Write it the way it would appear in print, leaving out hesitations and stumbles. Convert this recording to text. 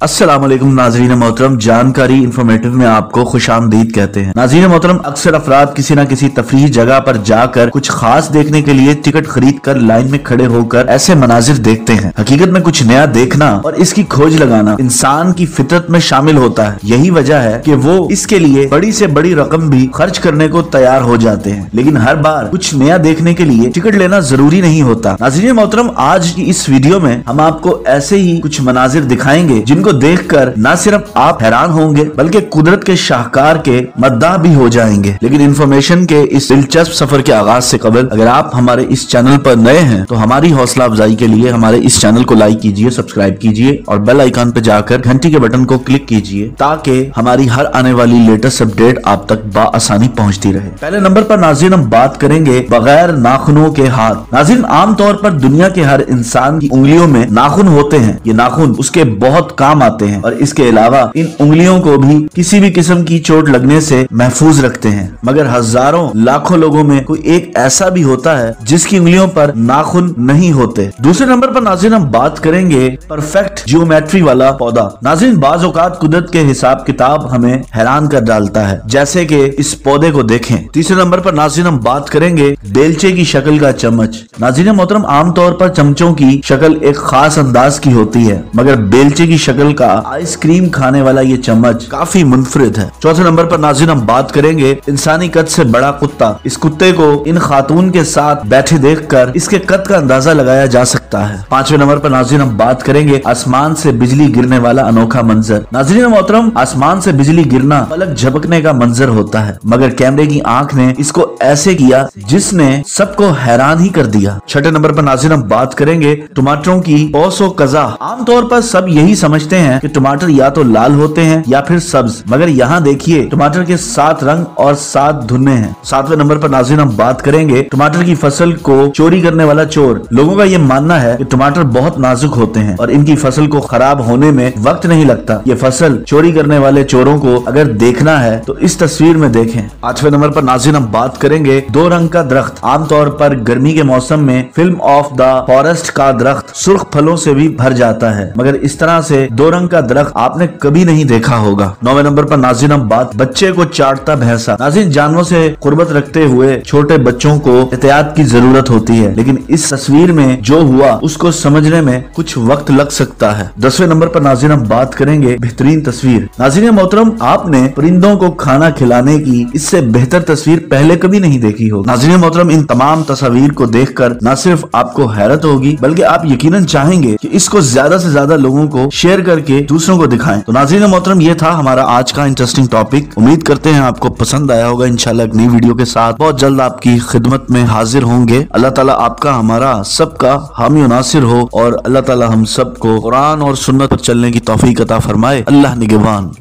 अस्सलाम वालेकुम नाज़रीन मोहतरम, जानकारी इंफॉर्मेटिव में आपको खुशामदीद कहते हैं। नाज़रीन मोहतरम, अक्सर अफराद किसी न किसी तफरीह जगह पर जाकर कुछ खास देखने के लिए टिकट खरीद कर लाइन में खड़े होकर ऐसे मनाजिर देखते हैं। हकीकत में कुछ नया देखना और इसकी खोज लगाना इंसान की फितरत में शामिल होता है। यही वजह है कि वो इसके लिए बड़ी से बड़ी रकम भी खर्च करने को तैयार हो जाते हैं, लेकिन हर बार कुछ नया देखने के लिए टिकट लेना जरूरी नहीं होता। नाज़रीन मोहतरम, आज की इस वीडियो में हम आपको ऐसे ही कुछ मनाजिर दिखाएंगे जिनको देखकर न सिर्फ आप हैरान होंगे बल्कि कुदरत के शाहकार के मद्दाह भी हो जाएंगे। लेकिन इंफॉर्मेशन के इस दिलचस्प सफर के आगाज से कबल अगर आप हमारे इस चैनल पर नए हैं तो हमारी हौसला अफजाई के लिए हमारे इस चैनल को लाइक कीजिए, सब्सक्राइब कीजिए और बेल आइकन पे जाकर घंटी के बटन को क्लिक कीजिए ताकि हमारी हर आने वाली लेटेस्ट अपडेट आप तक बाआसानी पहुंचती रहे। पहले नंबर पर नाज़रीन हम बात करेंगे बगैर नाखूनों के हाथ। नाज़रीन, आमतौर पर दुनिया के हर इंसान की उंगलियों में नाखून होते हैं। ये नाखून उसके बहुत काम आते हैं और इसके अलावा इन उंगलियों को भी किसी भी किस्म की चोट लगने से महफूज रखते हैं। मगर हजारों लाखों लोगों में कोई एक ऐसा भी होता है जिसकी उंगलियों पर नाखून नहीं होते। दूसरे नंबर पर नाज़रीन हम बात करेंगे परफेक्ट जियोमेट्री वाला पौधा। नाज़रीन, बाज़ औक़ात कुदरत के हिसाब किताब हमें हैरान कर डालता है, जैसे कि इस पौधे को देखें। तीसरे नंबर पर नाज़रीन हम बात करेंगे बेलचे की शक्ल का चम्मच। नाज़रीन मोहतरम, आमतौर पर चमचों की शक्ल एक खास अंदाज की होती है, मगर बेलचे की शक्ल का आइसक्रीम खाने वाला ये चम्मच काफी मुनफरिद है। चौथे नंबर पर नाज़रीन हम बात करेंगे इंसानी कद से बड़ा कुत्ता। इस कुत्ते को इन खातून के साथ बैठे देखकर इसके कद का अंदाजा लगाया जा सकता है। पांचवें नंबर पर नाज़रीन हम बात करेंगे आसमान से बिजली गिरने वाला अनोखा मंजर। नाज़रीन मोहतरम, आसमान से बिजली गिरना पलक झपकने का मंजर होता है, मगर कैमरे की आंख ने इसको ऐसे किया जिसने सबको हैरान ही कर दिया। छठे नंबर पर नाज़रीन हम बात करेंगे टमाटरों की औसो कज़ा। आमतौर पर सब यही समझते हैं कि टमाटर या तो लाल होते हैं या फिर सब्ज, मगर यहाँ देखिए टमाटर के 7 रंग और 7 धुने हैं। सातवें नंबर पर नाज़रीन हम बात करेंगे टमाटर की फसल को चोरी करने वाला चोर। लोगों का ये मानना है कि टमाटर बहुत नाजुक होते हैं और इनकी फसल को खराब होने में वक्त नहीं लगता। ये फसल चोरी करने वाले चोरों को अगर देखना है तो इस तस्वीर में देखें। आठवें नंबर पर नाज़रीन हम बात करेंगे 2 रंग का दरख्त। आमतौर पर गर्मी के मौसम में फिल्म ऑफ द फॉरेस्ट का दरख्त सुर्ख फलों से भी भर जाता है, मगर इस तरह से 2 रंग का दरख्त आपने कभी नहीं देखा होगा। 9वें नंबर पर नाज़रीन हम बात बच्चे को चाटता भैंसा। नाज़रीन, जानवरों से कुर्बत रखते हुए छोटे बच्चों को एहतियात की जरूरत होती है, लेकिन इस तस्वीर में जो हुआ उसको समझने में कुछ वक्त लग सकता है। 10वें नंबर पर नाज़रीन हम बात करेंगे बेहतरीन तस्वीर। नाज़रीन मोहतरम, आपने परिंदों को खाना खिलाने की इससे बेहतर तस्वीर पहले कभी नहीं देखी होगी। नाज़रीन मोहतरम, इन तमाम तस्वीर को देखकर न सिर्फ आपको हैरत होगी बल्कि आप यकीनन चाहेंगे कि इसको ज्यादा से ज्यादा लोगों को शेयर करके दूसरों को दिखाएं। तो नाज़रीन मोहतरम, ये था हमारा आज का इंटरेस्टिंग टॉपिक। उम्मीद करते हैं आपको पसंद आया होगा। इंशाल्लाह एक नई वीडियो के साथ बहुत जल्द आपकी खिदमत में हाजिर होंगे। अल्लाह ताला आपका हमारा सबका हामी और नासिर हो और अल्लाह ताला हम सबको कुरान और सुन्नत पर चलने की तौफीक अता फरमाए। अल्लाह निगहबान।